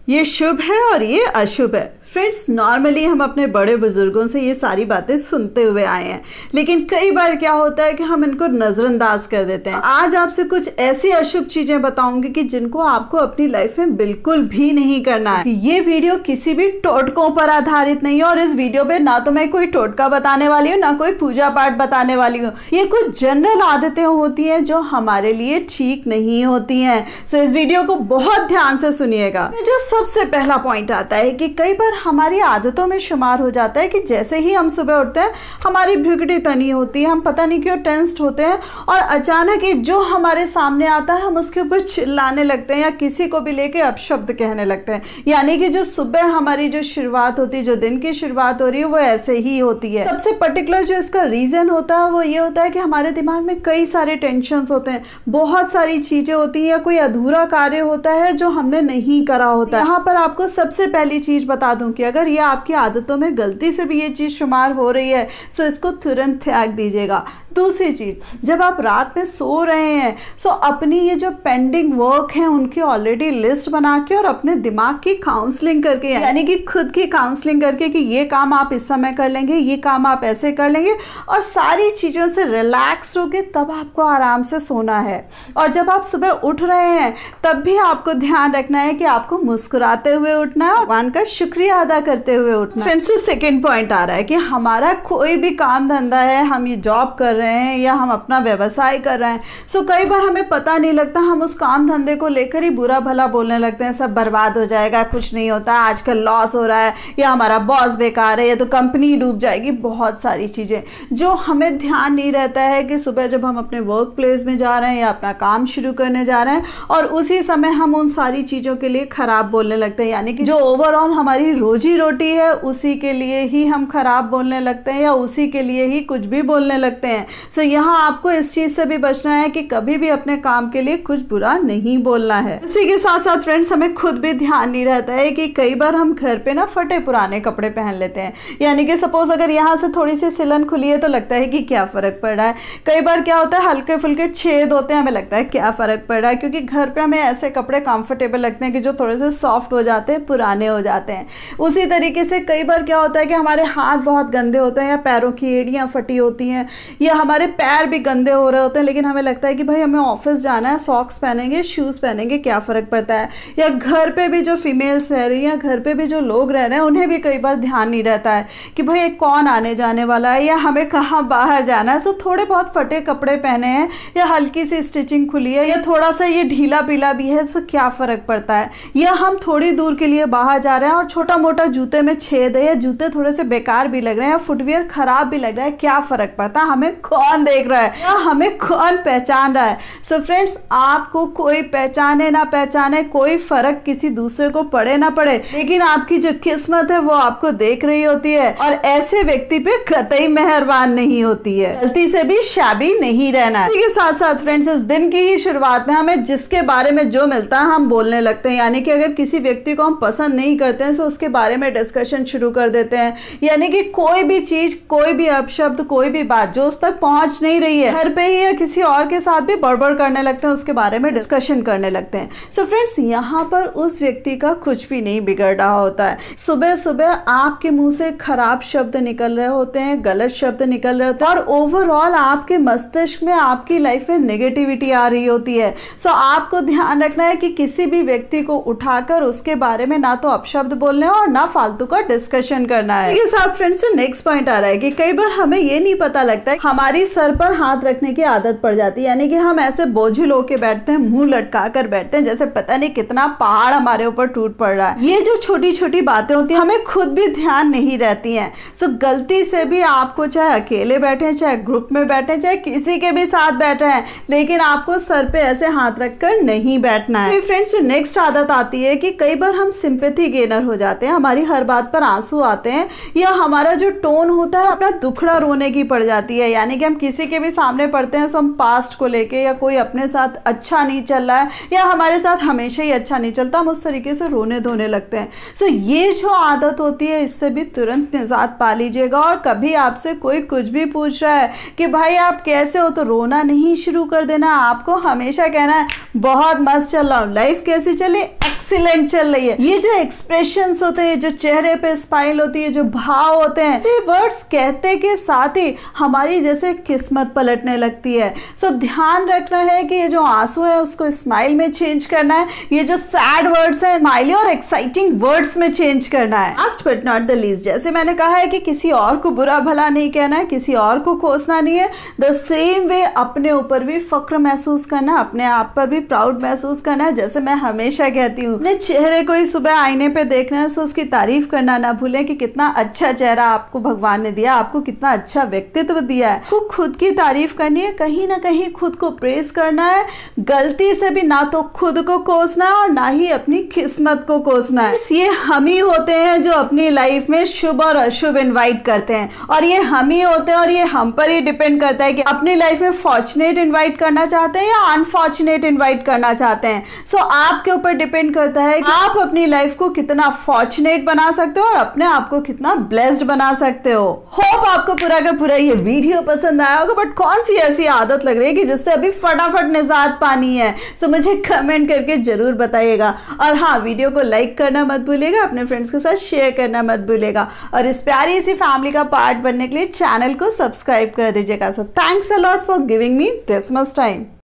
ये शुभ है और ये अशुभ है। फ्रेंड्स, नॉर्मली हम अपने बड़े बुजुर्गों से ये सारी बातें सुनते हुए आए हैं, लेकिन कई बार क्या होता है कि हम इनको नज़रअंदाज कर देते हैं। आज आपसे कुछ ऐसी अशुभ चीजें बताऊंगी कि जिनको आपको अपनी लाइफ में बिल्कुल भी नहीं करना है। ये वीडियो किसी भी टोटकों पर आधारित नहीं है और इस वीडियो पे ना तो मैं कोई टोटका बताने वाली हूँ, ना कोई पूजा पाठ बताने वाली हूँ। ये कुछ जनरल आदतें होती हैं जो हमारे लिए ठीक नहीं होती हैं। सो इस वीडियो को बहुत ध्यान से सुनिएगा। जो सबसे पहला पॉइंट आता है कि कई बार हमारी आदतों में शुमार हो जाता है कि जैसे ही हम सुबह उठते हैं हमारी भ्रुकुटी तनी होती है, हम पता नहीं क्यों टेंस्ड होते हैं और अचानक ही जो हमारे सामने आता है हम उसके ऊपर चिल्लाने लगते हैं या किसी को भी लेके अपशब्द कहने लगते हैं। यानी कि जो सुबह हमारी जो शुरुआत होती है, जो दिन की शुरुआत हो रही है, वो ऐसे ही होती है। सबसे पर्टिकुलर जो इसका रीजन होता है वो ये होता है कि हमारे दिमाग में कई सारे टेंशन होते हैं, बहुत सारी चीजें होती हैं या कोई अधूरा कार्य होता है जो हमने नहीं करा होता है। यहाँ पर आपको सबसे पहली चीज बता दूं कि अगर ये आपकी आदतों में गलती से भी ये चीज शुमार हो रही है तो इसको तुरंत त्याग दीजिएगा। दूसरी चीज, जब आप रात में सो रहे हैं तो अपनी ये जो पेंडिंग वर्क है उनकी ऑलरेडी लिस्ट बना के और अपने दिमाग की काउंसलिंग करके, यानी कि खुद की काउंसलिंग करके कि ये काम आप इस समय कर लेंगे, ये काम आप ऐसे कर लेंगे और सारी चीजों से रिलैक्स होके तब आपको आराम से सोना है। और जब आप सुबह उठ रहे हैं तब भी आपको ध्यान रखना है कि आपको मुस्कुराते हुए उठना है और भगवान का शुक्रिया अदा करते हुए उठना। फ्रेंड्स, जो सेकेंड पॉइंट आ रहा है कि हमारा कोई भी काम धंधा है, हम ये जॉब कर रहे हैं या हम अपना व्यवसाय कर रहे हैं, सो कई बार हमें पता नहीं लगता, हम उस काम धंधे को लेकर ही बुरा भला बोलने लगते हैं, सब बर्बाद हो जाएगा, कुछ नहीं होता, आजकल लॉस हो रहा है, या हमारा बॉस बेकार है, या तो कंपनी डूब जाएगी। बहुत सारी चीजें जो हमें ध्यान नहीं रहता है कि सुबह जब हम अपने वर्क प्लेस में जा रहे हैं या अपना काम शुरू करने जा रहे हैं और उसी समय हम उन सारी चीजों के लिए खराब बोलने लगते हैं, यानी कि जो ओवरऑल हमारी रोजी रोटी है उसी के लिए ही हम खराब बोलने लगते हैं या उसी के लिए ही कुछ भी बोलने लगते हैं। सो यहाँ आपको इस चीज से भी बचना है कि कभी भी अपने काम के लिए कुछ बुरा नहीं बोलना है। उसी के साथ साथ फ्रेंड्स, हमें खुद भी ध्यान नहीं रहता है कि कई बार हम घर पे ना फटे पुराने कपड़े पहन लेते हैं, यानी कि सपोज अगर यहाँ से थोड़ी सी सिलन खुली है तो लगता है कि क्या फर्क पड़ रहा है। कई बार क्या होता है, हल्के फुल्के छेद होते हैं, हमें लगता है क्या फर्क पड़ रहा है, क्योंकि घर पे हमें ऐसे कपड़े कंफर्टेबल लगते हैं कि जो थोड़े से सॉफ्ट हो जाते हैं, पुराने हो जाते हैं। उसी तरीके से कई बार क्या होता है कि हमारे हाथ बहुत गंदे होते हैं या पैरों की एड़ियाँ फटी होती हैं या हमारे पैर भी गंदे हो रहे होते हैं, लेकिन हमें लगता है कि भाई हमें ऑफिस जाना है, सॉक्स पहनेंगे, शूज़ पहनेंगे, क्या फ़र्क पड़ता है। या घर पे भी जो फीमेल्स रह रही हैं, घर पे भी जो लोग रह रहे हैं, उन्हें भी कई बार ध्यान नहीं रहता है कि भाई कौन आने जाने वाला है या हमें कहाँ बाहर जाना है। सो थोड़े बहुत फटे कपड़े पहने हैं या हल्की सी स्टिचिंग खुली है या थोड़ा सा ये ढीला पीला भी है, सो क्या फ़र्क पड़ता है। या हम थोड़ी दूर के लिए बाहर जा रहे हैं और छोटा मोटा जूते में छेद है या जूते थोड़े से बेकार भी लग रहे हैं या फुटवियर खराब भी लग रहा है, क्या फ़र्क पड़ता है, हमें कौन देख रहा है या हमें कौन पहचान रहा है। सो फ्रेंड्स, आपको कोई पहचाने ना पहचाने, कोई फर्क किसी दूसरे को पड़े ना पड़े, लेकिन आपकी जो किस्मत है वो आपको देख रही होती है और ऐसे व्यक्ति पे कतई मेहरबान नहीं होती है। गलती से भी शाबी नहीं रहना है। इसी के साथ साथ फ्रेंड्स, इस दिन की ही शुरुआत में हमें जिसके बारे में जो मिलता है हम बोलने लगते हैं, यानी कि अगर किसी व्यक्ति को हम पसंद नहीं करते हैं तो उसके बारे में डिस्कशन शुरू कर देते हैं, यानी कि कोई भी चीज, कोई भी अपशब्द, कोई भी बात जो उस तक पहुंच नहीं रही है, घर पे ही या किसी और के साथ भी बड़बड़ करने लगते हैं, उसके बारे में डिस्कशन करने लगते हैं। सो फ्रेंड्स, यहाँ पर उस व्यक्ति का कुछ भी नहीं बिगड़ रहा होता है। सुबह सुबह आपके मुंह से खराब शब्द निकल रहे होते हैं, गलत शब्द निकल रहे होते हैं और ओवरऑल आपके मस्तिष्क में, आपकी लाइफ में नेगेटिविटी आ रही होती है। सो आपको ध्यान रखना है कि किसी भी व्यक्ति को उठाकर उसके बारे में ना तो अपशब्द बोलने और ना फालतू का डिस्कशन करना है। इसके साथ फ्रेंड्स, जो नेक्स्ट पॉइंट आ रहा है कि कई बार हमें ये नहीं पता लगता है, हमारी सर पर हाथ रखने की आदत पड़ जाती है, यानी कि हम ऐसे बोझिल होके बैठते हैं, मुंह लटका कर बैठते हैं, जैसे पता नहीं कितना पहाड़ हमारे ऊपर टूट पड़ रहा है। ये जो छोटी छोटी बातें होती हैं हमें खुद भी ध्यान नहीं रहती हैं। सो गलती से भी आपको, चाहे अकेले बैठे, चाहे ग्रुप में बैठे, चाहे किसी के भी साथ बैठे हैं, लेकिन आपको सर पे ऐसे हाथ रखकर नहीं बैठना है। फ्रेंड्स, जो नेक्स्ट आदत आती है कि कई बार हम सिंपैथी गेनर हो जाते हैं, हमारी हर बात पर आंसू आते हैं या हमारा जो टोन होता है अपना दुखड़ा रोने की पड़ जाती है, यानी यानी कि हम किसी के भी सामने पढ़ते हैं तो हम पास्ट को लेके या कोई अपने साथ अच्छा नहीं चल रहा है या हमारे साथ हमेशा ही अच्छा नहीं चलता, हम उस तरीके से रोने धोने लगते हैं। सो ये जो आदत होती है इससे भी तुरंत निजात पा लीजिएगा। और कभी आपसे कोई कुछ भी पूछ रहा है कि भाई आप कैसे हो, तो रोना नहीं शुरू कर देना। आपको हमेशा कहना है बहुत मस्त चल रहा हूँ। लाइफ कैसी चली? एक्सीलेंट चल रही है। ये जो एक्सप्रेशंस होते हैं, जो चेहरे पे स्माइल होती है, जो भाव होते हैं, ये वर्ड्स कहते के साथ ही हमारी जैसे किस्मत पलटने लगती है। सो ध्यान रखना है कि ये जो आंसू है उसको स्माइल में चेंज करना है, ये जो सैड वर्ड्स है स्माइली और एक्साइटिंग वर्ड्स में चेंज करना है। Last but not the least, जैसे मैंने कहा है कि किसी और को बुरा भला नहीं कहना है, किसी और को कोसना नहीं है, द सेम वे अपने ऊपर भी फक्र महसूस करना, अपने आप पर भी प्राउड महसूस करना है। जैसे मैं हमेशा कहती हूँ, अपने चेहरे को ही सुबह आईने पे देखना है, सो उसकी तारीफ करना ना भूलें कि कितना अच्छा चेहरा आपको भगवान ने दिया, आपको कितना अच्छा व्यक्तित्व दिया है। आपको खुद की तारीफ करनी है, कहीं ना कहीं खुद को प्रेस करना है, गलती से भी ना तो खुद को कोसना है और ना ही अपनी किस्मत को कोसना है। ये हम ही होते हैं जो अपनी लाइफ में शुभ और अशुभ इनवाइट करते हैं, और ये हम ही होते हैं और ये हम पर ही डिपेंड करता है कि अपनी लाइफ में फॉर्चुनेट इनवाइट करना चाहते हैं या अनफॉर्चुनेट इनवाइट करना चाहते हैं। सो आपके ऊपर डिपेंड करता है कि आप अपनी लाइफ को कितना फॉर्चुनेट बना सकते हो और अपने आप को कितना ब्लेस्ड बना सकते हो। होप आपको पूरा का पूरा ये वीडियो पसंद आया होगा, बट कौन सी ऐसी आदत लग रही है कि जिससे अभी फटाफट निजात पानी है, सो मुझे कमेंट करके जरूर बताइएगा। और हाँ, वीडियो को लाइक करना मत भूलिएगा, अपने फ्रेंड्स के साथ शेयर करना मत भूलिएगा, और इस प्यारी सी फैमिली का पार्ट बनने के लिए चैनल को सब्सक्राइब कर दीजिएगा। So thanks a lot for giving me this much time.